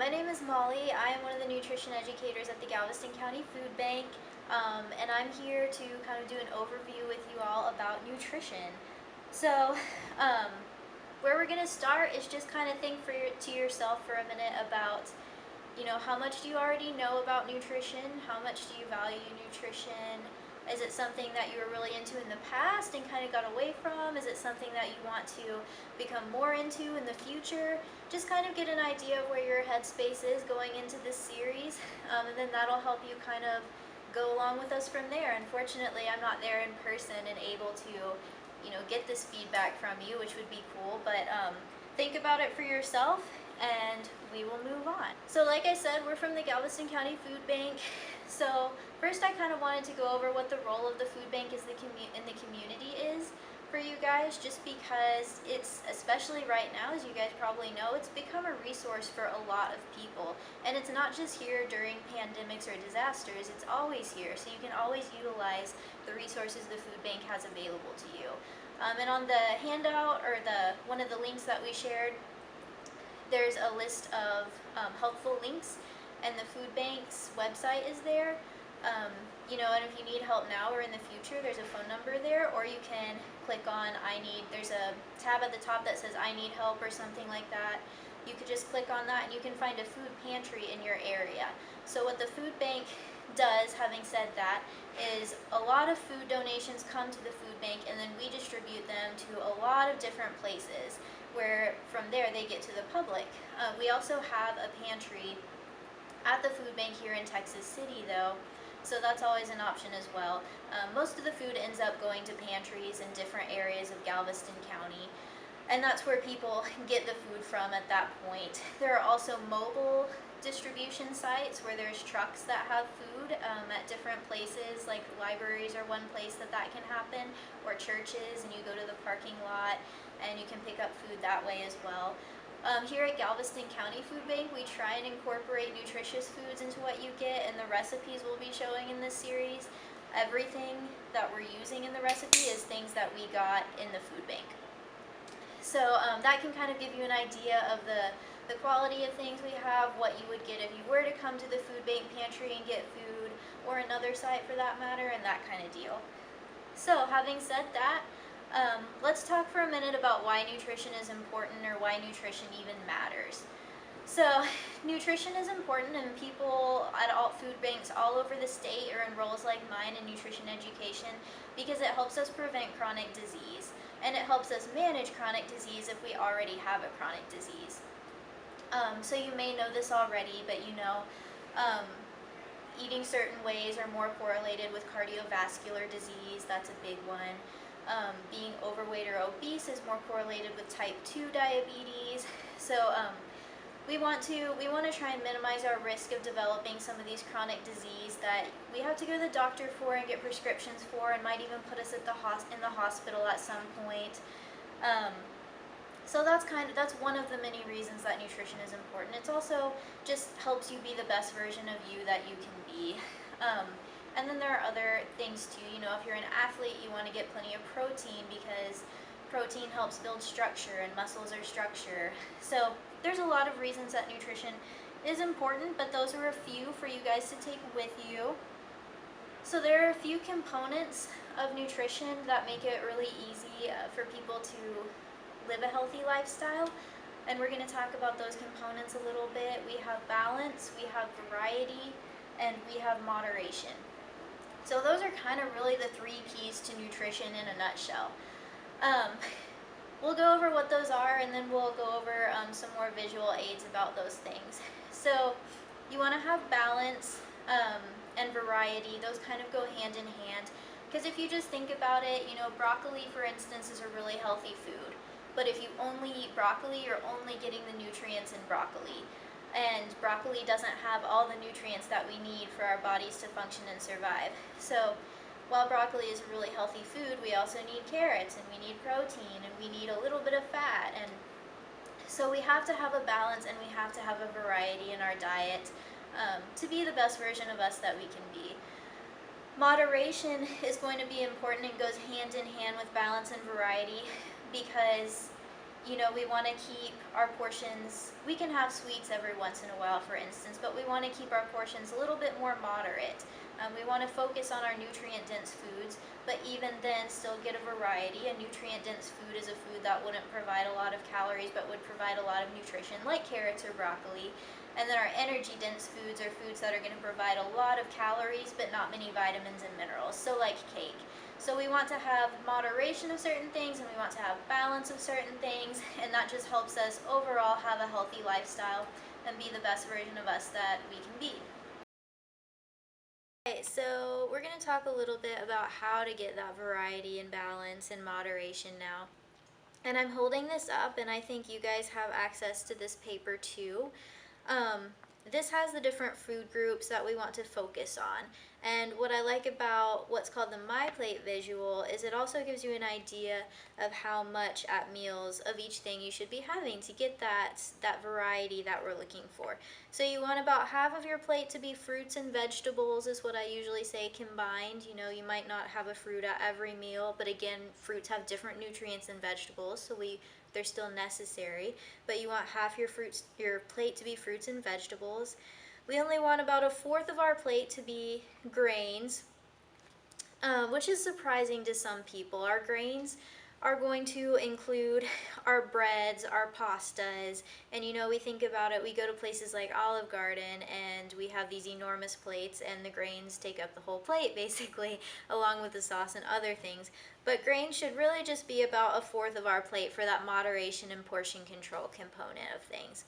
my name is Molly. I am one of the nutrition educators at the Galveston County Food Bank, and I'm here to kind of do an overview with you all about nutrition. So, um, where we're going to start is just kind of think to yourself for a minute about, how much do you already know about nutrition? How much do you value nutrition? Is it something that you were really into in the past and kind of got away from? Is it something that you want to become more into in the future? Just kind of get an idea of where your headspace is going into this series, and then that'll help you kind of go along with us from there. Unfortunately, I'm not there in person and able to, get this feedback from you, which would be cool, but think about it for yourself and we will move on. So like I said, we're from the Galveston County Food Bank. So first I kind of wanted to go over what the role of the food bank in the community is for you guys, just because it's, especially right now, as you guys probably know, it's become a resource for a lot of people. And it's not just here during pandemics or disasters, it's always here. So you can always utilize the resources the food bank has available to you. And on the handout, or one of the links that we shared, there's a list of helpful links, and the food bank's website is there. And if you need help now or in the future, there's a phone number there, or you can click on there's a tab at the top that says I need help or something like that. You could just click on that and you can find a food pantry in your area. So what the food bank does, having said that, is a lot of food donations come to the food bank and then we distribute them to a lot of different places, where from there they get to the public. We also have a pantry at the food bank here in Texas City though, so that's always an option as well. Most of the food ends up going to pantries in different areas of Galveston County, and that's where people get the food from at that point. There are also mobile distribution sites where there's trucks that have food at different places, like libraries are one place that can happen, or churches, and you go to the parking lot and you can pick up food that way as well. Here at Galveston County Food Bank, we try and incorporate nutritious foods into what you get, and the recipes we'll be showing in this series, everything that we're using in the recipe is things that we got in the food bank. So that can kind of give you an idea of the quality of things we have, what you would get if you were to come to the food bank pantry and get food, or another site for that matter, and that kind of deal. So having said that, let's talk for a minute about why nutrition is important, or why nutrition even matters. So nutrition is important, and people at all food banks all over the state are in roles like mine in nutrition education, because it helps us prevent chronic disease, and it helps us manage chronic disease if we already have a chronic disease. So you may know this already, but eating certain ways are more correlated with cardiovascular disease. That's a big one. Being overweight or obese is more correlated with type 2 diabetes. So we want to try and minimize our risk of developing some of these chronic disease that we have to go to the doctor for and get prescriptions for, and might even put us at in the hospital at some point. So that's one of the many reasons that nutrition is important. It's also just helps you be the best version of you that you can be. And then there are other things too. If you're an athlete, you want to get plenty of protein, because protein helps build structure, and muscles are structure. So there's a lot of reasons that nutrition is important, but those are a few for you guys to take with you. So there are a few components of nutrition that make it really easy for people to live a healthy lifestyle, and we're going to talk about those components a little bit. We have balance, we have variety, and we have moderation. So those are kind of really the 3 P's to nutrition in a nutshell. We'll go over what those are, and then we'll go over some more visual aids about those things. So you want to have balance and variety. Those kind of go hand in hand, because if you just think about it, broccoli, for instance, is a really healthy food. But if you only eat broccoli, you're only getting the nutrients in broccoli. And broccoli doesn't have all the nutrients that we need for our bodies to function and survive. So while broccoli is a really healthy food, we also need carrots, and we need protein, and we need a little bit of fat. And so we have to have a balance, and we have to have a variety in our diet to be the best version of us that we can be. Moderation is going to be important and goes hand in hand with balance and variety, because We want to keep our portions, we can have sweets every once in a while, for instance, but we want to keep our portions a little bit more moderate. We want to focus on our nutrient-dense foods, but even then still get a variety. A nutrient-dense food is a food that wouldn't provide a lot of calories but would provide a lot of nutrition, like carrots or broccoli. And then our energy-dense foods are foods that are going to provide a lot of calories but not many vitamins and minerals, so like cake. So we want to have moderation of certain things and we want to have balance of certain things, and that just helps us overall have a healthy lifestyle and be the best version of us that we can be. Okay, so we're going to talk a little bit about how to get that variety and balance and moderation now. And I'm holding this up, and I think you guys have access to this paper too. Um, this has the different food groups that we want to focus on. And what I like about what's called the MyPlate visual is it also gives you an idea of how much at meals of each thing you should be having to get that variety that we're looking for. So you want about half of your plate to be fruits and vegetables is what I usually say combined. You might not have a fruit at every meal, but again, fruits have different nutrients than vegetables, so they're still necessary, but you want half your plate to be fruits and vegetables. We only want about a fourth of our plate to be grains, which is surprising to some people. Our grains are going to include our breads, our pastas, and we think about it, we go to places like Olive Garden and we have these enormous plates and the grains take up the whole plate basically, along with the sauce and other things. But grains should really just be about a fourth of our plate for that moderation and portion control component of things.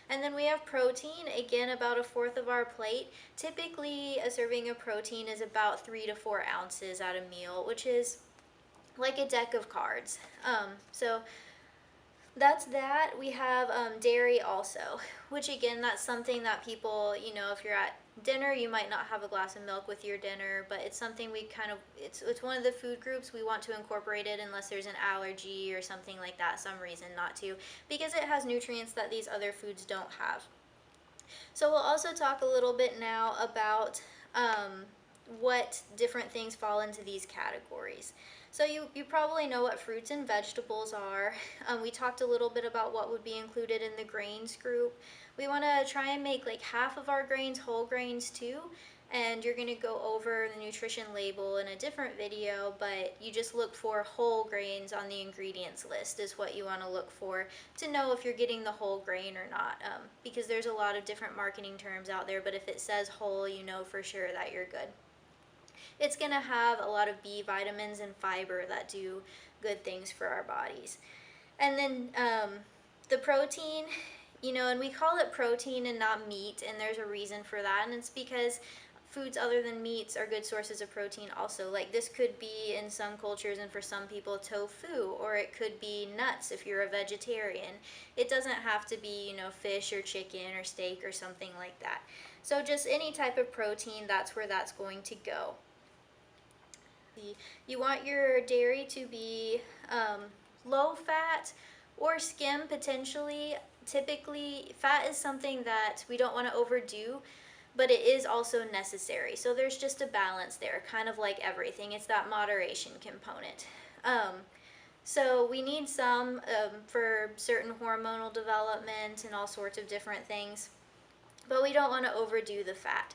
And then we have protein, again about a fourth of our plate. Typically a serving of protein is about 3 to 4 ounces at a meal, which is like a deck of cards. So that's that. We have dairy also, which again, that's something that people, if you're at dinner, you might not have a glass of milk with your dinner, but it's something it's one of the food groups we want to incorporate it unless there's an allergy or something like that, some reason not to, because it has nutrients that these other foods don't have. So we'll also talk a little bit now about what different things fall into these categories. So you probably know what fruits and vegetables are. We talked a little bit about what would be included in the grains group. We want to try and make like half of our grains whole grains too. And you're going to go over the nutrition label in a different video, but you just look for whole grains on the ingredients list is what you want to look for to know if you're getting the whole grain or not, because there's a lot of different marketing terms out there, but if it says whole, you know for sure that you're good. It's going to have a lot of B vitamins and fiber that do good things for our bodies. And then the protein, and we call it protein and not meat, and there's a reason for that, and it's because foods other than meats are good sources of protein also. Like this could be in some cultures and for some people tofu, or it could be nuts if you're a vegetarian. It doesn't have to be, fish or chicken or steak or something like that. So just any type of protein, that's where that's going to go. You want your dairy to be low fat or skim potentially. Typically, fat is something that we don't want to overdo, but it is also necessary. So there's just a balance there, kind of like everything. It's that moderation component. So we need some for certain hormonal development and all sorts of different things, but we don't want to overdo the fat.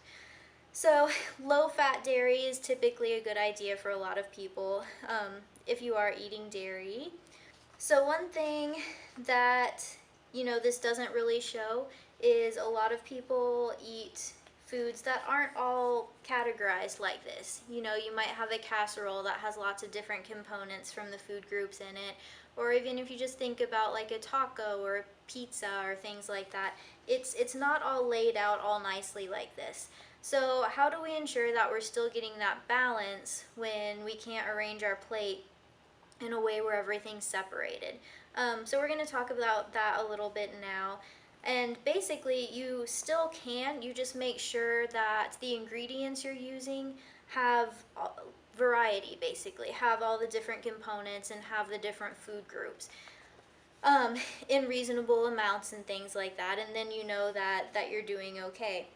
So low-fat dairy is typically a good idea for a lot of people if you are eating dairy. So one thing that, this doesn't really show is a lot of people eat foods that aren't all categorized like this. You might have a casserole that has lots of different components from the food groups in it, or even if you just think about like a taco or a pizza or things like that, it's not all laid out all nicely like this. So how do we ensure that we're still getting that balance when we can't arrange our plate in a way where everything's separated? So we're going to talk about that a little bit now. And basically you still can, you just make sure that the ingredients you're using have variety, basically, have all the different components and have the different food groups in reasonable amounts and things like that, and then you know that you're doing okay.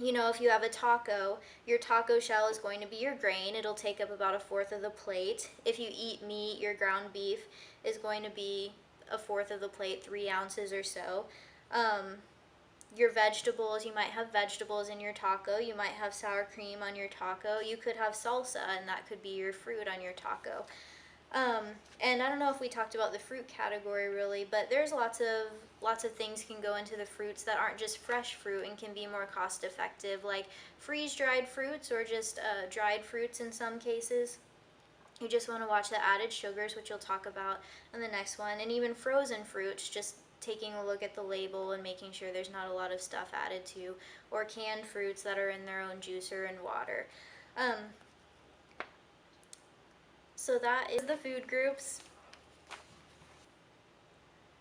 If you have a taco, your taco shell is going to be your grain. It'll take up about a fourth of the plate. If you eat meat, your ground beef is going to be a fourth of the plate, 3 ounces or so. Your vegetables, you might have vegetables in your taco. You might have sour cream on your taco. You could have salsa, and that could be your fruit on your taco. And I don't know if we talked about the fruit category really, but there's lots of things can go into the fruits that aren't just fresh fruit and can be more cost effective, like freeze-dried fruits or just dried fruits in some cases. You just want to watch the added sugars, which you'll talk about in the next one, and even frozen fruits, just taking a look at the label and making sure there's not a lot of stuff added to, or canned fruits that are in their own juicer and water. Um, so that is the food groups.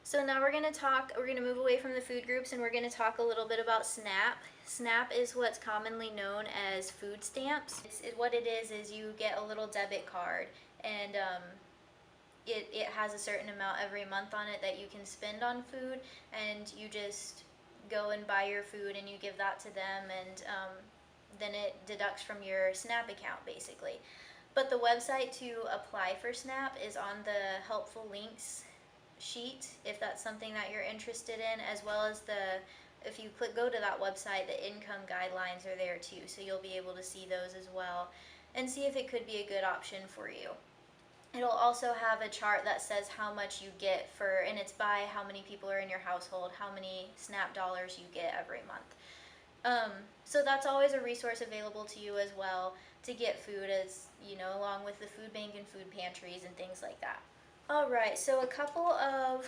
So now we're going to move away from the food groups and we're going to talk a little bit about SNAP. SNAP is what's commonly known as food stamps. What it is you get a little debit card, and it has a certain amount every month on it that you can spend on food, and you just go and buy your food and you give that to them, and then it deducts from your SNAP account basically. But the website to apply for SNAP is on the helpful links sheet if that's something that you're interested in, as well as if you go to that website, the income guidelines are there too, so you'll be able to see those as well and see if it could be a good option for you. It'll also have a chart that says how much you get and it's by how many people are in your household, how many SNAP dollars you get every month. So that's always a resource available to you as well to get food, as you know, along with the food bank and food pantries and things like that. All right, so a couple of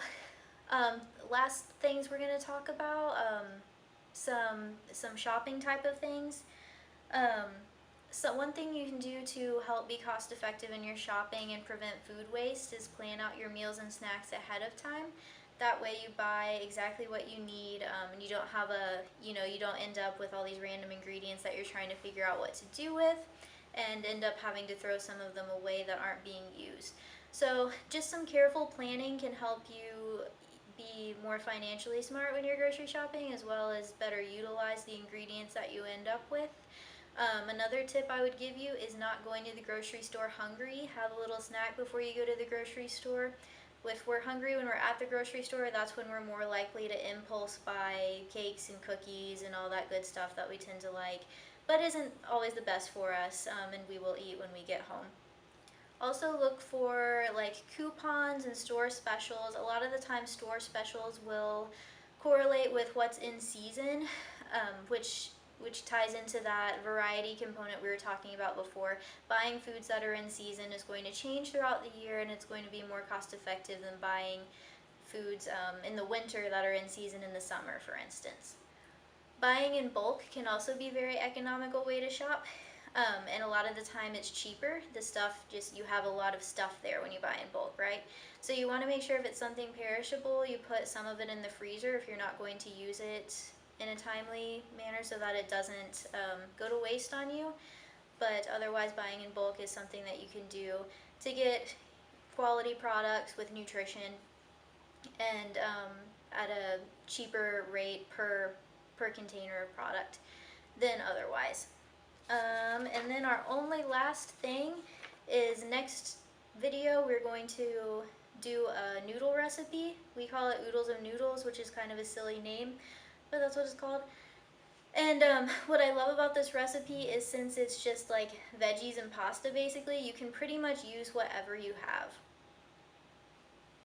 last things we're going to talk about, some shopping type of things. So one thing you can do to help be cost effective in your shopping and prevent food waste is plan out your meals and snacks ahead of time. That way you buy exactly what you need, and you don't have you don't end up with all these random ingredients that you're trying to figure out what to do with and end up having to throw some of them away that aren't being used. So just some careful planning can help you be more financially smart when you're grocery shopping, as well as better utilize the ingredients that you end up with. Another tip I would give you is not going to the grocery store hungry. Have a little snack before you go to the grocery store. If we're hungry when we're at the grocery store, that's when we're more likely to impulse buy cakes and cookies and all that good stuff that we tend to like, but isn't always the best for us, and we will eat when we get home. Also look for like coupons and store specials. A lot of the time store specials will correlate with what's in season, which ties into that variety component we were talking about before. Buying foods that are in season is going to change throughout the year, and it's going to be more cost effective than buying foods in the winter that are in season in the summer, for instance. Buying in bulk can also be a very economical way to shop. And a lot of the time it's cheaper. The stuff, you have a lot of stuff there when you buy in bulk, right? So you want to make sure if it's something perishable, you put some of it in the freezer if you're not going to use it in a timely manner, so that it doesn't go to waste on you. But otherwise, buying in bulk is something that you can do to get quality products with nutrition and at a cheaper rate per container of product than otherwise. And then our only last thing is next video we're going to do a noodle recipe. We call it Oodles of Noodles, which is kind of a silly name, but that's what it's called. And what I love about this recipe is, since it's just like veggies and pasta basically, you can pretty much use whatever you have.